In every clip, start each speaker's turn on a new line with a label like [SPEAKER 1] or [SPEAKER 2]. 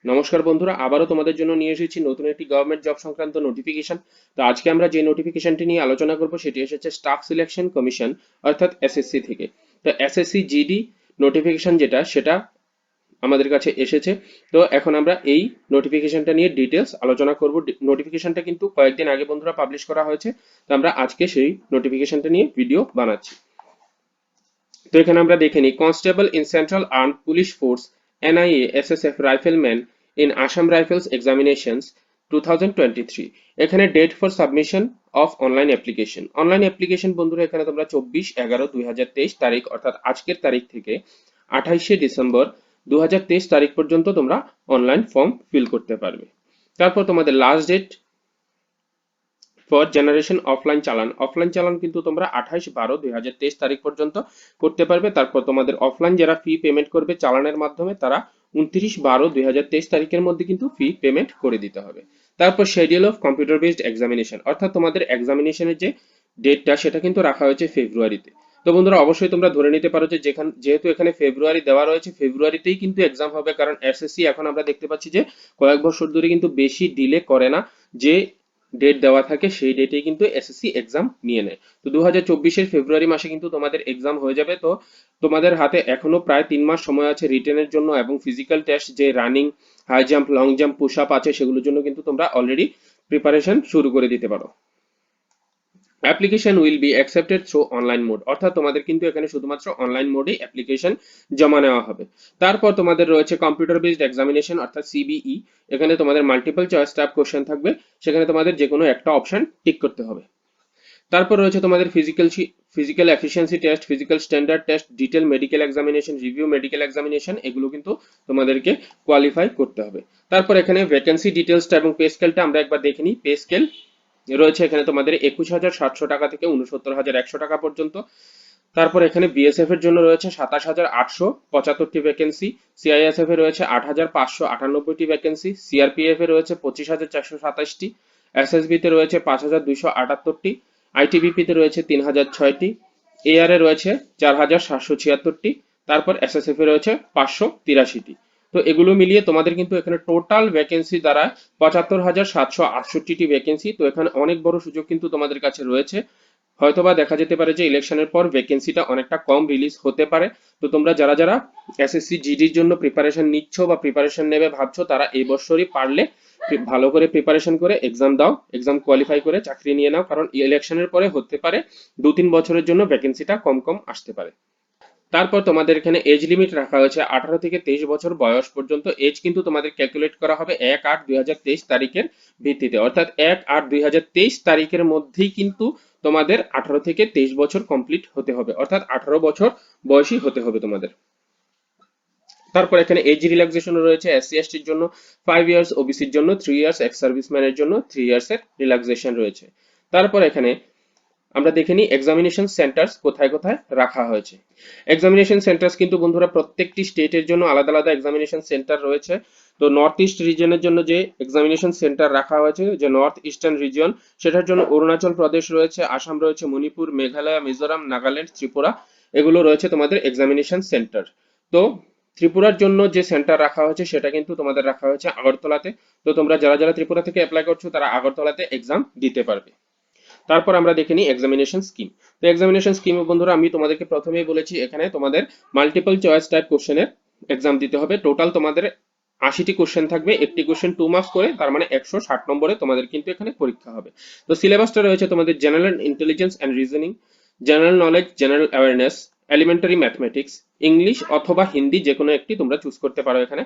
[SPEAKER 1] নমস্কার বন্ধুরা, আবারও তোমাদের জন্য নিয়ে এসেছি নতুন একটি গভর্নমেন্ট জব সংক্রান্ত নোটিফিকেশন। তো আজকে আমরা যে নোটিফিকেশনটি নিয়ে আলোচনা করব সেটি এসেছে স্টাফ সিলেকশন কমিশন অর্থাৎ এসএসসি থেকে। তো এসএসসি জিডি নোটিফিকেশন যেটা সেটা আমাদের কাছে এসেছে। তো এখন আমরা এই নোটিফিকেশনটা নিয়ে ডিটেলস আলোচনা করব। নোটিফিকেশনটা কিন্তু কয়েকদিন আগে বন্ধুরা পাবলিশ করা হয়েছে। তো আমরা আজকে সেই নোটিফিকেশনটা নিয়ে ভিডিও বানাচ্ছি। তো এখানে আমরা দেখে নিই, constable in central armed police force NIA SSF rifleman in Assam rifles examinations 2023। এখানে date for submission of online application. Online application বন্ধুরা এখানে তোমরা 24/11/2023 তারিখ অর্থাৎ আজকের তারিখ থেকে 28শে ডিসেম্বর 2023 তারিখ পর্যন্ত তোমরা অনলাইন ফর্ম ফিল করতে পারবে। তারপর তোমাদের last date for generation offline challan কিন্তু তোমরা 28/12/2023 তারিখ পর্যন্ত করতে পারবে। তারপর তোমাদের অফলাইন যারা ফি পেমেন্ট করবে চালানের মাধ্যমে তারা 29/12/2023 তারিখের মধ্যে কিন্তু ফি পেমেন্ট করে দিতে হবে। তারপর schedule of computer based examination, অর্থাৎ তোমাদের এক্সামিনেশনের যে ডেটটা সেটা কিন্তু রাখা হয়েছে ফেব্রুয়ারিতে। তো বন্ধুরা অবশ্যই তোমরা ধরে নিতে পারো যে যেহেতু এখানে ফেব্রুয়ারি দেওয়া রয়েছে, ফেব্রুয়ারিতেই কিন্তু এক্সাম হবে, কারণ এসএসসি এখন আমরা দেখতে পাচ্ছি যে কয়েক বছর ধরে কিন্তু বেশি ডিলে করে না। যে ডেট দেওয়া থাকে সেই ডেটেই কিন্তু এসএসসি এক্সাম নিয়ে নেয়। তো 2024-এর ফেব্রুয়ারি মাসে কিন্তু তোমাদের এক্সাম হয়ে যাবে। তো তোমাদের হাতে এখনো প্রায় 3 মাস সময় আছে রিটেনের জন্য, এবং ফিজিক্যাল টেস্ট যে running, high jump, long jump, push up আছে সেগুলোর জন্য কিন্তু তোমরা অলরেডি প্রিপারেশন শুরু করে দিতে পারো। Application will be accepted through online mode, অর্থাৎ তোমাদের কিন্তু এখানে শুধুমাত্র অনলাইন মোডেই অ্যাপ্লিকেশন জমা নেওয়া হবে। তারপর তোমাদের রয়েছে কম্পিউটার বেসড এক্সামিনেশন অর্থাৎ সিবিই। এখানে তোমাদের মাল্টিপল চয়েস টাইপ কোশ্চেন থাকবে, সেখানে তোমাদের যে কোনো একটা অপশন টিক করতে হবে। তারপর রয়েছে তোমাদের physical efficiency test, physical standard test, detail medical examination, review medical examination, এগুলো কিন্তু তোমাদেরকে কোয়ালিফাই করতে হবে। তারপর এখানে ভ্যাকেন্সি ডিটেলসটা এবং পে স্কেলটা আমরা একবার দেখে নিই। পে স্কেল রয়েছে এখানে তোমাদের 21,700 টাকা থেকে 69,100 টাকা পর্যন্ত। তারপর এখানে বিএসএফ এর জন্য রয়েছে 27,875টি ভ্যাকেন্সি, সিআইএসএফ এ রয়েছে 8,598টি ভ্যাকেন্সি, সিআরপিএফ এ রয়েছে 25,427টি, এসএসবি তে রয়েছে 5,278টি, আইটিবিপি তে রয়েছে 3,006টি, এআর এ রয়েছে 4,776টি, তারপর এসএসএফ এ রয়েছে 583টি। তো এগুলো মিলিয়ে তোমাদের কিন্তু এখানে টোটাল ভ্যাকেন্সি দ্বারা 75,768টি ভ্যাকেন্সি। তো এখানে অনেক বড় সুযোগ কিন্তু তোমাদের কাছে রয়েছে। হয়তোবা দেখা যেতে পারে যে ইলেকশনের পর ভ্যাকেন্সিটা অনেকটা কম রিলিজ হতে পারে। তো তোমরা যারা যারা এসএসসি জিডির জন্য প্রিপারেশন নিচ্ছ বা প্রিপারেশন নেবে ভাবছো, তারা এই বছরই পারলে ভালো করে প্রিপারেশন করে এক্সাম দাও, এক্সাম কোয়ালিফাই করে চাকরি নিয়ে নাও, কারণ ইলেকশনের পরে হতে পারে 2-3 বছরের জন্য ভ্যাকেন্সিটা কম কম আসতে পারে। তারপর তোমাদের এখানে এজ লিমিট রাখা হয়েছে 18 থেকে 23 বছর বয়স পর্যন্ত। এজ কিন্তু তোমাদের ক্যালকুলেট করা হবে 1/8/2023 তারিখের ভিত্তিতে, অর্থাৎ 1/8/2023 তারিখের মধ্যেই কিন্তু তোমাদের 18 থেকে 23 বছর কমপ্লিট হতে হবে, অর্থাৎ 18 বছর বয়সী হতে হবে তোমাদের। তারপর এখানে এজ রিল্যাক্সেশন রয়েছে এসসি এসটির জন্য 5 ইয়ার্স, ওবিসির জন্য 3 ইয়ার্স, এক্স সার্ভিসম্যানের জন্য 3 ইয়ার্স এর রিল্যাক্সেশন রয়েছে। তারপর এখানে আমরা দেখে নিই এক্সামিনেশন সেন্টার্স কোথায় কোথায় রাখা হয়েছে। এক্সামিনেশন সেন্টার্স কিন্তু বন্ধুরা প্রত্যেকটি স্টেটের জন্য আলাদা আলাদা এক্সামিনেশন সেন্টার রয়েছে। তো নর্থ ইস্ট রিজনের জন্য যে এক্সামিনেশন সেন্টার রাখা হয়েছে, যে নর্থ ইস্টার্ন রিজন, সেটার জন্য অরুণাচল প্রদেশ রয়েছে, আসাম রয়েছে, মণিপুর, মেঘালয়, মিজোরাম, নাগাল্যান্ড, ত্রিপুরা, এগুলো রয়েছে তোমাদের এক্সামিনেশন সেন্টার। তো ত্রিপুরার জন্য যে সেন্টার রাখা হয়েছে সেটা কিন্তু তোমাদের রাখা হয়েছে আগরতলাতে। তো তোমরা যারা যারা ত্রিপুরা থেকে অ্যাপ্লাই করছো তারা আগরতলাতে এক্সাম দিতে পারবে। তারপর আমরা দেখে নিই এক্সামিনেশন স্কিম। তো এক্সামিনেশন স্কিম বন্ধুরা আমি তোমাদেরকে প্রথমেই বলেছি, এখানে তোমাদের মাল্টিপল চয়েস টাইপ কোশ্চেনের এক্সাম দিতে হবে। টোটাল তোমাদের 80টি কোশ্চেন থাকবে, একটি কোশ্চেন 2 মার্কস করে, তার মানে 160 নম্বরে তোমাদের কিন্তু এখানে পরীক্ষা হবে। তো সিলেবাসটা রয়েছে তোমাদের general intelligence and reasoning, general knowledge, general awareness, elementary mathematics, English অথবা হিন্দি, যে কোনো একটি তোমরা চুজ করতে পারো এখানে।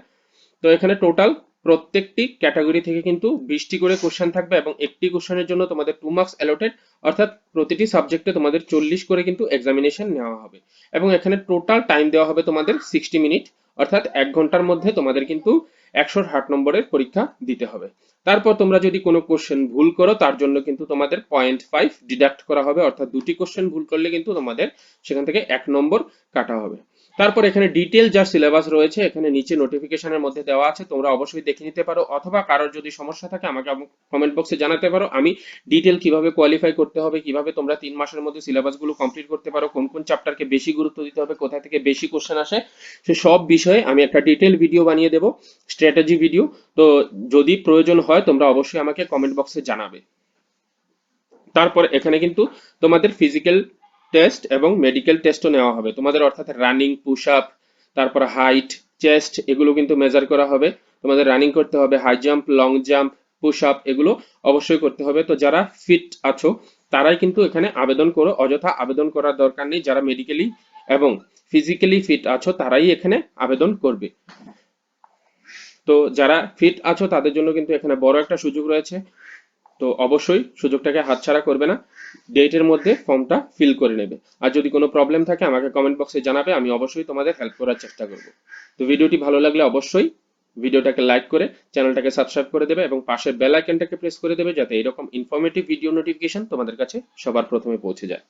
[SPEAKER 1] তো এখানে টোটাল প্রত্যেকটি ক্যাটাগরি থেকে কিন্তু 20টি করে কোশ্চেন থাকবে, এবং একটি কোশ্চেনের জন্য তোমাদের 2 মার্কস অ্যালটেড, অর্থাৎ প্রতিটি সাবজেক্টে তোমাদের 40 করে কিন্তু এক্সামিনেশন নেওয়া হবে। এবং এখানে টোটাল টাইম দেওয়া হবে তোমাদের 60 মিনিট, অর্থাৎ 1 ঘন্টার মধ্যে তোমাদের কিন্তু 160 নম্বরের পরীক্ষা দিতে হবে। তারপর তোমরা যদি কোনো কোশ্চেন ভুল করো তার জন্য কিন্তু তোমাদের 0.5 ডিডাক্ট করা হবে, অর্থাৎ দুটি কোশ্চেন ভুল করলে কিন্তু তোমাদের সেখান থেকে 1 নম্বর কাটা হবে। তারপর এখানে ডিটেল যা সিলেবাস রয়েছে এখানে নিচে নোটিফিকেশনের মধ্যে দেওয়া আছে, তোমরা অবশ্যই দেখে নিতে পারো, অথবা কারোর যদি সমস্যা থাকে আমাকে কমেন্ট বক্সে জানাতে পারো। আমি ডিটেল কিভাবে কোয়ালিফাই করতে হবে, কিভাবে তোমরা 3 মাসের মধ্যে সিলেবাসগুলো কমপ্লিট করতে পারো, কোন কোন চ্যাপ্টারকে বেশি গুরুত্ব দিতে হবে, কোথা থেকে বেশি কোশ্চেন আসে, সে সব বিষয়ে আমি একটা ডিটেল ভিডিও বানিয়ে দেবো, স্ট্র্যাটেজি ভিডিও। তো যদি প্রয়োজন হয় তোমরা অবশ্যই আমাকে কমেন্ট বক্সে জানাবে। তারপর এখানে কিন্তু তোমাদের ফিজিক্যাল টেস্ট এবং মেডিকেল টেস্টও নেওয়া হবে তোমাদের, অর্থাৎ রানিং, পুশ আপ, তারপর হাইট, চেস্ট, এগুলো কিন্তু মেজার করা হবে। তোমাদের রানিং করতে হবে, high jump, long jump, push up, এগুলো অবশ্যই করতে হবে। তো যারা ফিট আছো তারাই কিন্তু এখানে আবেদন করো, অযথা আবেদন করার দরকার নেই। যারা মেডিকেলি এবং ফিজিক্যালি ফিট আছো তারাই এখানে আবেদন করবে। তো যারা ফিট আছো তাদের জন্য কিন্তু এখানে বড় একটা সুযোগ রয়েছে, তো অবশ্যই সুযোগটাকে হাতছাড়া করবে না, ডেটের মধ্যে ফর্মটা ফিল করে নেবে। আর যদি কোনো প্রবলেম থাকে আমাকে কমেন্ট বক্সে জানাবে, আমি অবশ্যই তোমাদের হেল্প করার চেষ্টা করব। তো ভিডিওটি ভালো লাগলে অবশ্যই ভিডিওটাকে লাইক করে চ্যানেলটাকে সাবস্ক্রাইব করে দেবে এবং পাশের বেল আইকনটাকে প্রেস করে দেবে, যাতে এরকম ইনফরমেটিভ ভিডিও নোটিফিকেশন তোমাদের কাছে সবার প্রথমে পৌঁছে যায়।